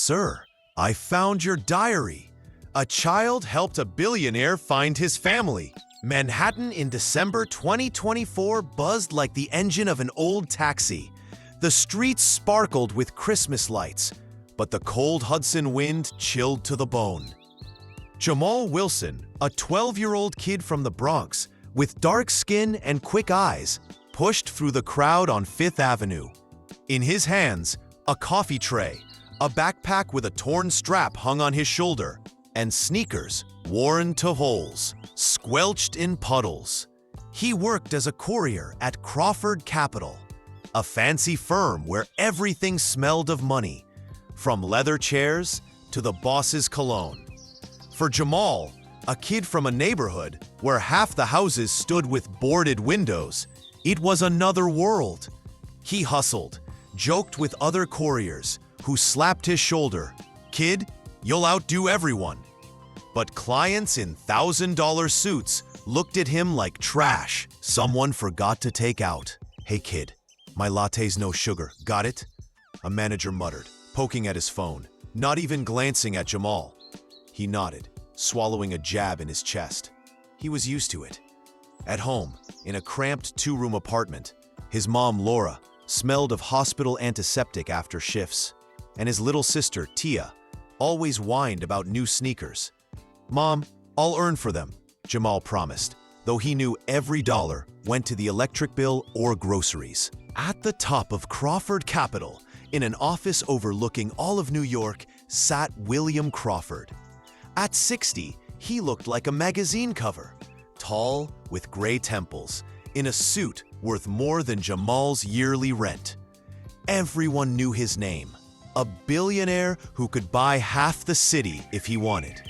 Sir, I found your diary. A child helped a billionaire find his family. Manhattan in December 2024 buzzed like the engine of an old taxi. The streets sparkled with Christmas lights, but the cold Hudson wind chilled to the bone. Jamal Wilson, a 12-year-old kid from the Bronx, with dark skin and quick eyes, pushed through the crowd on Fifth Avenue. In his hands, a coffee tray, a backpack with a torn strap hung on his shoulder, and sneakers worn to holes, squelched in puddles. He worked as a courier at Crawford Capital, a fancy firm where everything smelled of money, from leather chairs to the boss's cologne. For Jamal, a kid from a neighborhood where half the houses stood with boarded windows, it was another world. He hustled, joked with other couriers who slapped his shoulder. "Kid, you'll outdo everyone." But clients in $1,000 suits looked at him like trash someone forgot to take out. "Hey kid, my latte's no sugar, got it?" A manager muttered, poking at his phone, not even glancing at Jamal. He nodded, swallowing a jab in his chest. He was used to it. At home, in a cramped two-room apartment, his mom, Laura, smelled of hospital antiseptic after shifts, and his little sister, Tia, always whined about new sneakers. "Mom, I'll earn for them," Jamal promised, though he knew every dollar went to the electric bill or groceries. At the top of Crawford Capital, in an office overlooking all of New York, sat William Crawford. At 60, he looked like a magazine cover, tall, with gray temples, in a suit worth more than Jamal's yearly rent. Everyone knew his name, a billionaire who could buy half the city if he wanted.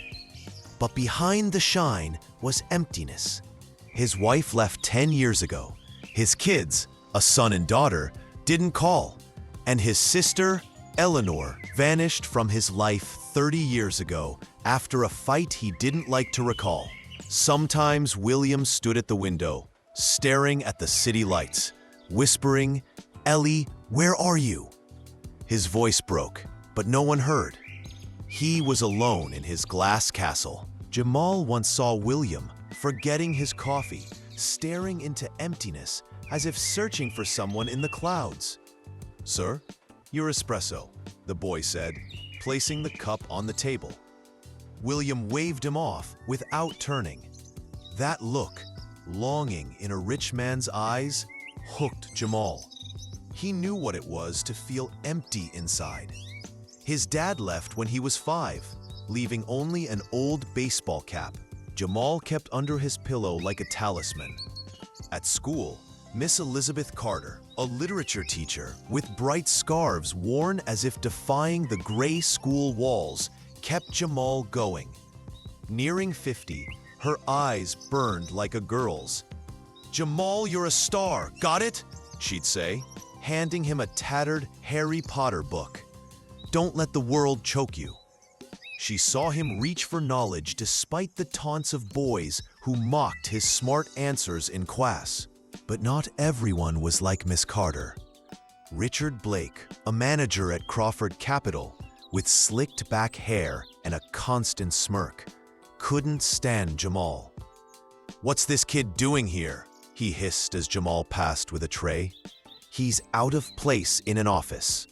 But behind the shine was emptiness. His wife left 10 years ago. His kids, a son and daughter, didn't call. And his sister, Eleanor, vanished from his life 30 years ago after a fight he didn't like to recall. Sometimes William stood at the window, staring at the city lights, whispering, "Ellie, where are you?" His voice broke, but no one heard. He was alone in his glass castle. Jamal once saw William, forgetting his coffee, staring into emptiness as if searching for someone in the clouds. "Sir, your espresso," the boy said, placing the cup on the table. William waved him off without turning. That look, longing in a rich man's eyes, hooked Jamal. He knew what it was to feel empty inside. His dad left when he was 5, leaving only an old baseball cap Jamal kept under his pillow like a talisman. At school, Miss Elizabeth Carter, a literature teacher with bright scarves worn as if defying the gray school walls, kept Jamal going. Nearing 50, her eyes burned like a girl's. "Jamal, you're a star, got it?" she'd say, handing him a tattered Harry Potter book. "Don't let the world choke you." She saw him reach for knowledge despite the taunts of boys who mocked his smart answers in class. But not everyone was like Miss Carter. Richard Blake, a manager at Crawford Capital, with slicked back hair and a constant smirk, couldn't stand Jamal. "What's this kid doing here?" he hissed as Jamal passed with a tray. "He's out of place in an office."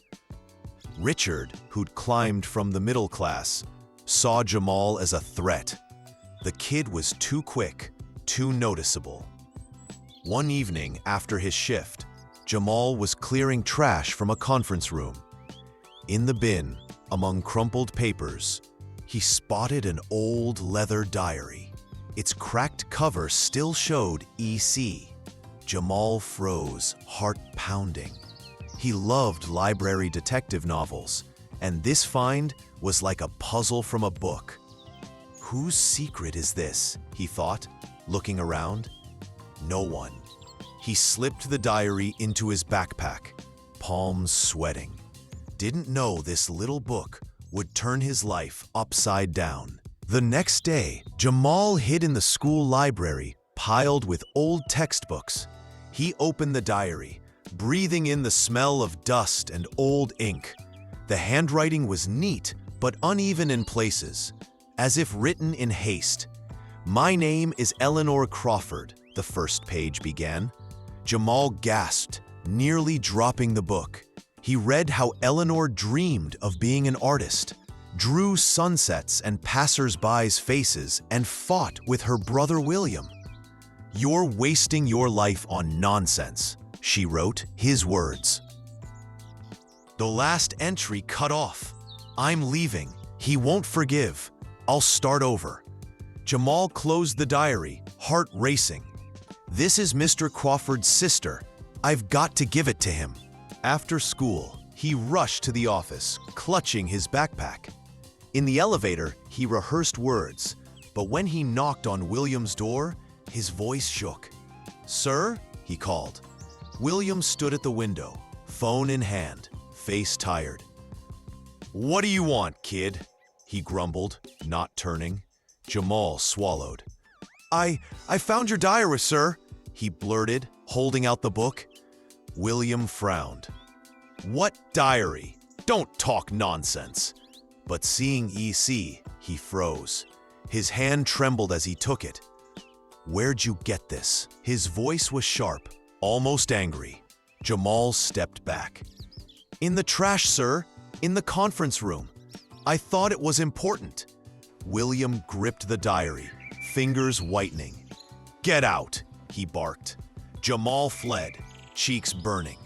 Richard, who'd climbed from the middle class, saw Jamal as a threat. The kid was too quick, too noticeable. One evening after his shift, Jamal was clearing trash from a conference room. In the bin, among crumpled papers, he spotted an old leather diary. Its cracked cover still showed EC. Jamal froze, heart pounding. He loved library detective novels, and this find was like a puzzle from a book. Whose secret is this? He thought, looking around. No one. He slipped the diary into his backpack, palms sweating. Didn't know this little book would turn his life upside down. The next day, Jamal hid in the school library, piled with old textbooks. He opened the diary, breathing in the smell of dust and old ink. The handwriting was neat, but uneven in places, as if written in haste. "My name is Eleanor Crawford," the first page began. Jamal gasped, nearly dropping the book. He read how Eleanor dreamed of being an artist, drew sunsets and passers-by's faces, and fought with her brother William. "You're wasting your life on nonsense," she wrote, his words. The last entry cut off. "I'm leaving. He won't forgive. I'll start over." Jamal closed the diary, heart racing. "This is Mr. Crawford's sister. I've got to give it to him." After school, he rushed to the office, clutching his backpack. In the elevator, he rehearsed words, but when he knocked on William's door, his voice shook. "Sir?" he called. William stood at the window, phone in hand, face tired. "What do you want, kid?" he grumbled, not turning. Jamal swallowed. I found your diary, sir," he blurted, holding out the book. William frowned. "What diary? Don't talk nonsense." But seeing EC, he froze. His hand trembled as he took it. "Where'd you get this?" His voice was sharp, almost angry. Jamal stepped back. "In the trash, sir. In the conference room. I thought it was important." William gripped the diary, fingers whitening. "Get out," he barked. Jamal fled, cheeks burning.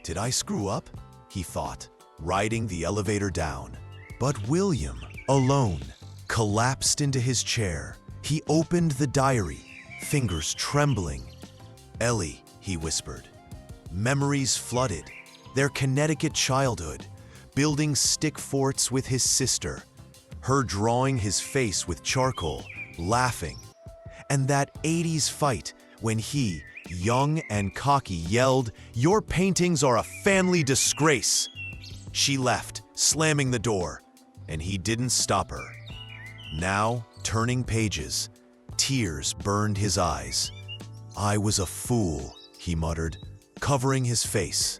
"Did I screw up?" he thought, riding the elevator down. But William, alone, collapsed into his chair. He opened the diary, fingers trembling. "Ellie," he whispered. Memories flooded. Their Connecticut childhood, building stick forts with his sister, her drawing his face with charcoal, laughing, and that 80s fight when he, young and cocky, yelled, "Your paintings are a family disgrace." She left, slamming the door, and he didn't stop her. Now, turning pages, tears burned his eyes. "I was a fool," he muttered, covering his face.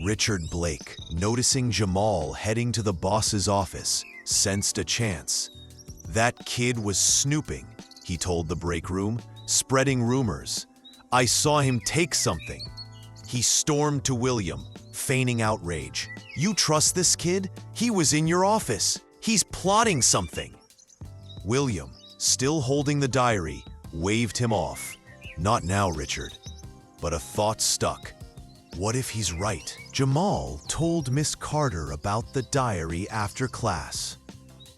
Richard Blake, noticing Jamal heading to the boss's office, sensed a chance. "That kid was snooping," he told the break room, spreading rumors. "I saw him take something." He stormed to William, feigning outrage. "You trust this kid? He was in your office. He's plotting something." William, still holding the diary, waved him off. "Not now, Richard." But a thought stuck. What if he's right? Jamal told Miss Carter about the diary after class.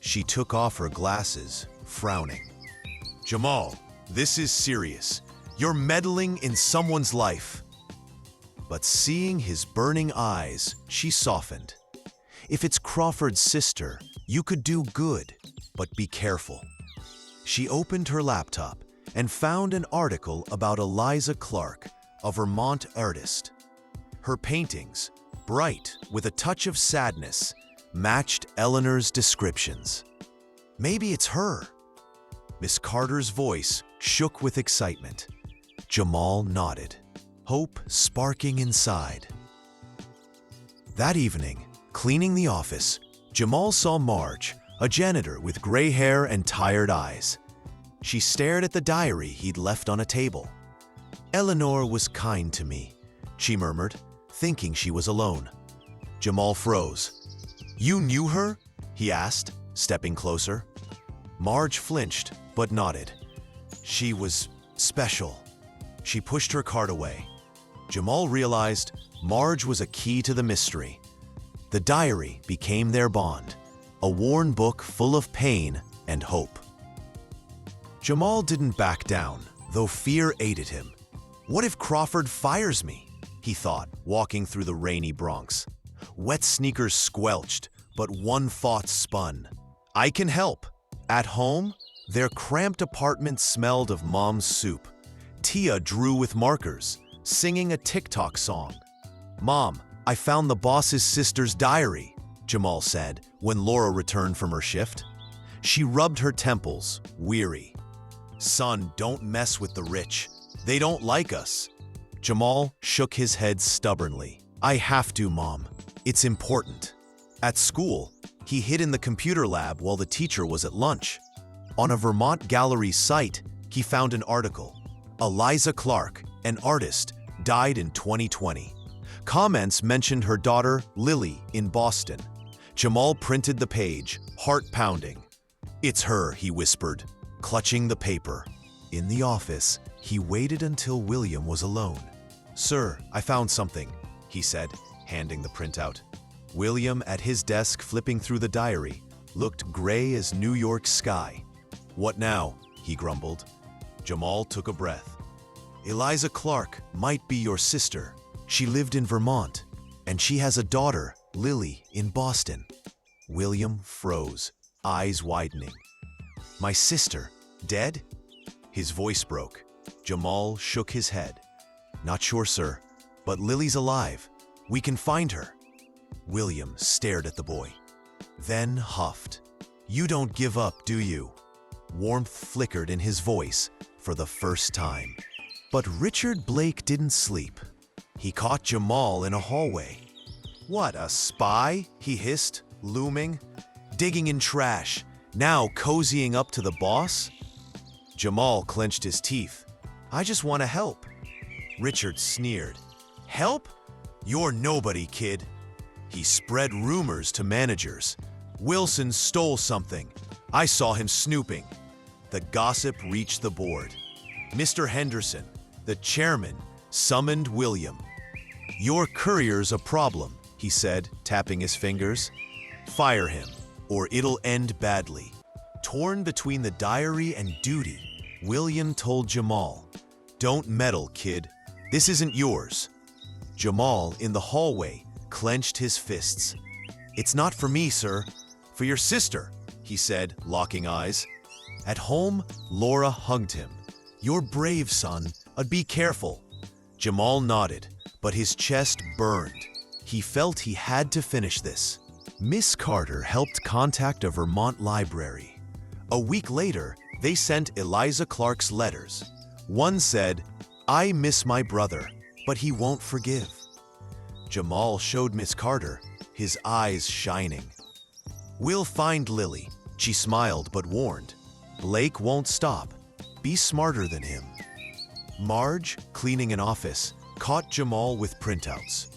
She took off her glasses, frowning. "Jamal, this is serious. You're meddling in someone's life." But seeing his burning eyes, she softened. "If it's Crawford's sister, you could do good, but be careful." She opened her laptop and found an article about Eliza Clark, a Vermont artist. Her paintings, bright with a touch of sadness, matched Eleanor's descriptions. Maybe it's her. Miss Carter's voice shook with excitement. Jamal nodded, hope sparking inside. That evening, cleaning the office, Jamal saw Marge, a janitor with gray hair and tired eyes. She stared at the diary he'd left on a table. "Eleanor was kind to me," she murmured, thinking she was alone. Jamal froze. "You knew her?" he asked, stepping closer. Marge flinched, but nodded. "She was special." She pushed her card away. Jamal realized Marge was a key to the mystery. The diary became their bond, a worn book full of pain and hope. Jamal didn't back down, though fear ate at him. "What if Crawford fires me?" he thought, walking through the rainy Bronx. Wet sneakers squelched, but one thought spun. "I can help." At home, their cramped apartment smelled of mom's soup. Tia drew with markers, singing a TikTok song. "Mom, I found the boss's sister's diary," Jamal said when Laura returned from her shift. She rubbed her temples, weary. "Son, don't mess with the rich. They don't like us." Jamal shook his head stubbornly. "I have to, Mom. It's important." At school, he hid in the computer lab while the teacher was at lunch. On a Vermont gallery site, he found an article. Eliza Clark, an artist, died in 2020. Comments mentioned her daughter, Lily, in Boston. Jamal printed the page, heart pounding. "It's her," he whispered, clutching the paper. In the office, he waited until William was alone. "Sir, I found something," he said, handing the printout. William, at his desk flipping through the diary, looked gray as New York's sky. "What now?" he grumbled. Jamal took a breath. "Eliza Clark might be your sister. She lived in Vermont, and she has a daughter, Lily, in Boston." William froze, eyes widening. "My sister, dead?" His voice broke. Jamal shook his head. "Not sure, sir, but Lily's alive. We can find her." William stared at the boy, then huffed. "You don't give up, do you?" Warmth flickered in his voice for the first time. But Richard Blake didn't sleep. He caught Jamal in a hallway. "What, a spy?" he hissed, looming. "Digging in trash, now cozying up to the boss?" Jamal clenched his teeth. "I just want to help." Richard sneered. "Help? You're nobody, kid." He spread rumors to managers. "Wilson stole something. I saw him snooping." The gossip reached the board. Mr. Henderson, the chairman, summoned William. "Your courier's a problem," he said, tapping his fingers. "Fire him, or it'll end badly." Torn between the diary and duty, William told Jamal, "Don't meddle, kid. This isn't yours." Jamal, in the hallway, clenched his fists. "It's not for me, sir. For your sister," he said, locking eyes. At home, Laura hugged him. "You're brave, son. Be careful." Jamal nodded, but his chest burned. He felt he had to finish this. Miss Carter helped contact a Vermont library. A week later, they sent Eliza Clark's letters. One said, "I miss my brother, but he won't forgive." Jamal showed Miss Carter, his eyes shining. "We'll find Lily," she smiled but warned. "Blake won't stop. Be smarter than him." Marge, cleaning an office, caught Jamal with printouts.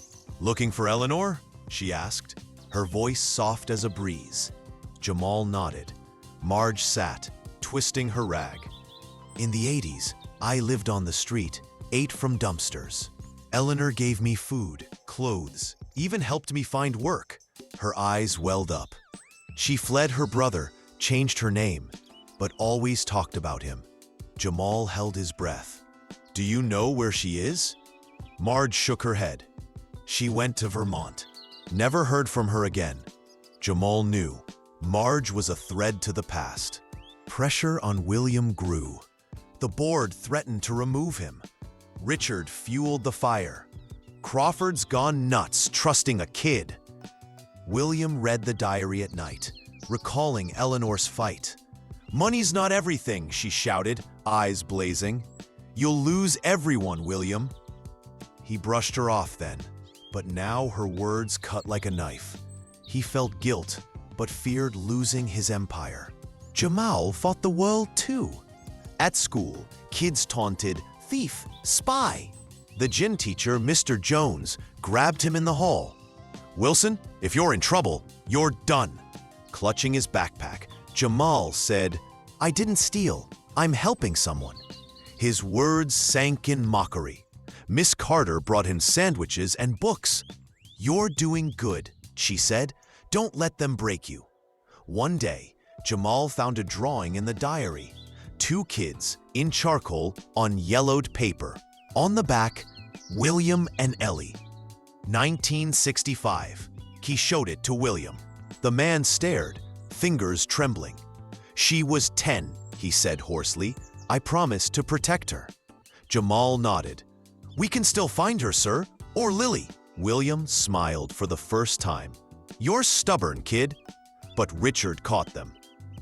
"Looking for Eleanor?" she asked, her voice soft as a breeze. Jamal nodded. Marge sat, twisting her rag. "In the 80s, I lived on the street, ate from dumpsters. Eleanor gave me food, clothes, even helped me find work." Her eyes welled up. "She fled her brother, changed her name, but always talked about him." Jamal held his breath. "Do you know where she is?" Marge shook her head. "She went to Vermont. Never heard from her again." Jamal knew. Marge was a thread to the past. Pressure on William grew. The board threatened to remove him. Richard fueled the fire. Crawford's gone nuts, trusting a kid. William read the diary at night, recalling Eleanor's fight. "Money's not everything," she shouted, eyes blazing. "You'll lose everyone, William." He brushed her off then, but now her words cut like a knife. He felt guilt, but feared losing his empire. Jamal fought the world too. At school, kids taunted, "Thief, spy." The gym teacher, Mr. Jones, grabbed him in the hall. "Wilson, if you're in trouble, you're done." Clutching his backpack, Jamal said, "I didn't steal. I'm helping someone." His words sank in mockery. Miss Carter brought him sandwiches and books. "You're doing good," she said. "Don't let them break you." One day, Jamal found a drawing in the diary. Two kids, in charcoal, on yellowed paper. On the back, William and Ellie. 1965. He showed it to William. The man stared, fingers trembling. "She was 10, he said hoarsely. "I promised to protect her." Jamal nodded. "We can still find her, sir, or Lily." William smiled for the first time. "You're stubborn, kid." But Richard caught them.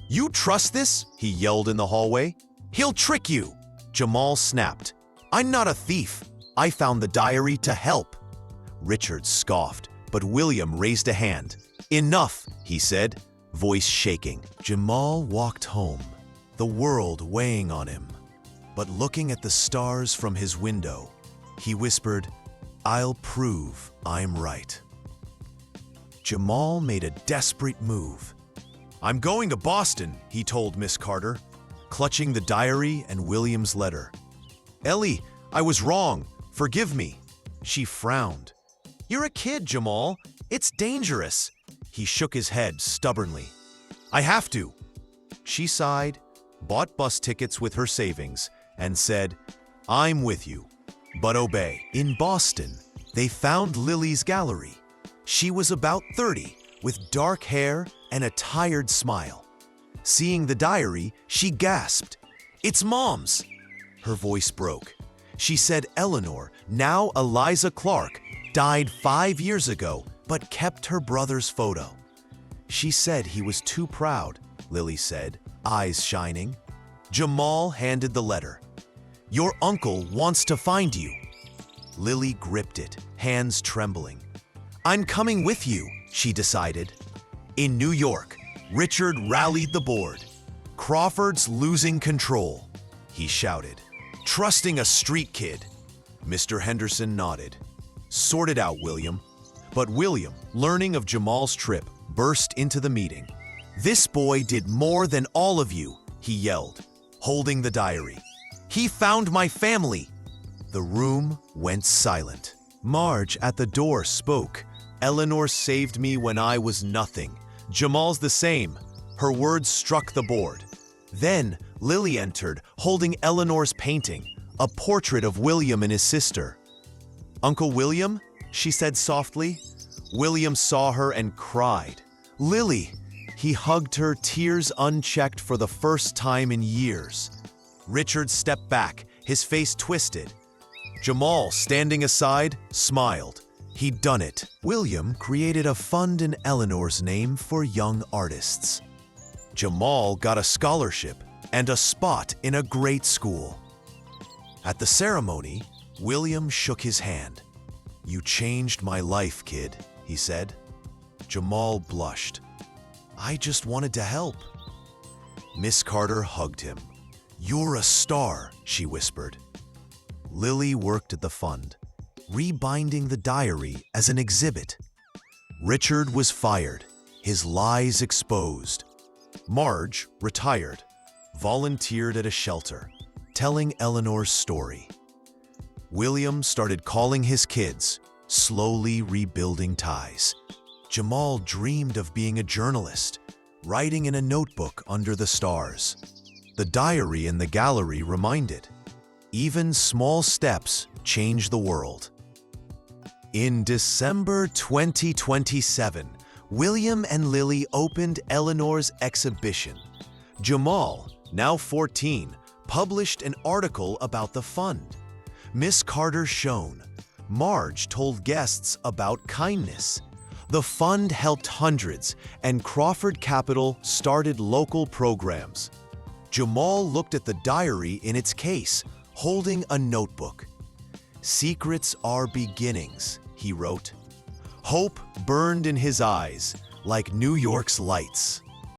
"You trust this?" he yelled in the hallway. "He'll trick you." Jamal snapped. "I'm not a thief. I found the diary to help." Richard scoffed, but William raised a hand. "Enough," he said, voice shaking. Jamal walked home, the world weighing on him. But looking at the stars from his window, he whispered, "I'll prove I'm right." Jamal made a desperate move. "I'm going to Boston," he told Miss Carter, clutching the diary and William's letter. "Ellie, I was wrong. Forgive me." She frowned. "You're a kid, Jamal. It's dangerous." He shook his head stubbornly. "I have to." She sighed, bought bus tickets with her savings, and said, "I'm with you, but obey." In Boston, they found Lily's gallery. She was about 30, with dark hair and a tired smile. Seeing the diary, she gasped, "It's Mom's!" Her voice broke. She said Eleanor, now Eliza Clark, died 5 years ago, but kept her brother's photo. She said he was too proud, Lily said, eyes shining. Jamal handed the letter. "Your uncle wants to find you." Lily gripped it, hands trembling. "I'm coming with you," she decided. In New York, Richard rallied the board. "Crawford's losing control," he shouted. "Trusting a street kid." Mr. Henderson nodded. "Sort it out, William." But William, learning of Jamal's trip, burst into the meeting. "This boy did more than all of you," he yelled, holding the diary. "He found my family." The room went silent. Marge at the door spoke. "Eleanor saved me when I was nothing. Jamal's the same." Her words struck the board. Then Lily entered, holding Eleanor's painting, a portrait of William and his sister. "Uncle William?" she said softly. William saw her and cried. "Lily!" He hugged her, tears unchecked for the first time in years. Richard stepped back, his face twisted. Jamal, standing aside, smiled. He'd done it. William created a fund in Eleanor's name for young artists. Jamal got a scholarship and a spot in a great school. At the ceremony, William shook his hand. "You changed my life, kid," he said. Jamal blushed. "I just wanted to help." Miss Carter hugged him. "You're a star," she whispered. Lily worked at the fund, rebinding the diary as an exhibit. Richard was fired, his lies exposed. Marge, retired, volunteered at a shelter, telling Eleanor's story. William started calling his kids, slowly rebuilding ties. Jamal dreamed of being a journalist, writing in a notebook under the stars. The diary in the gallery reminded, even small steps change the world. In December 2027, William and Lily opened Eleanor's exhibition. Jamal, now 14, published an article about the fund. Miss Carter shone. Marge told guests about kindness. The fund helped hundreds, and Crawford Capital started local programs. Jamal looked at the diary in its case, holding a notebook. "Secrets are beginnings," he wrote. Hope burned in his eyes like New York's lights.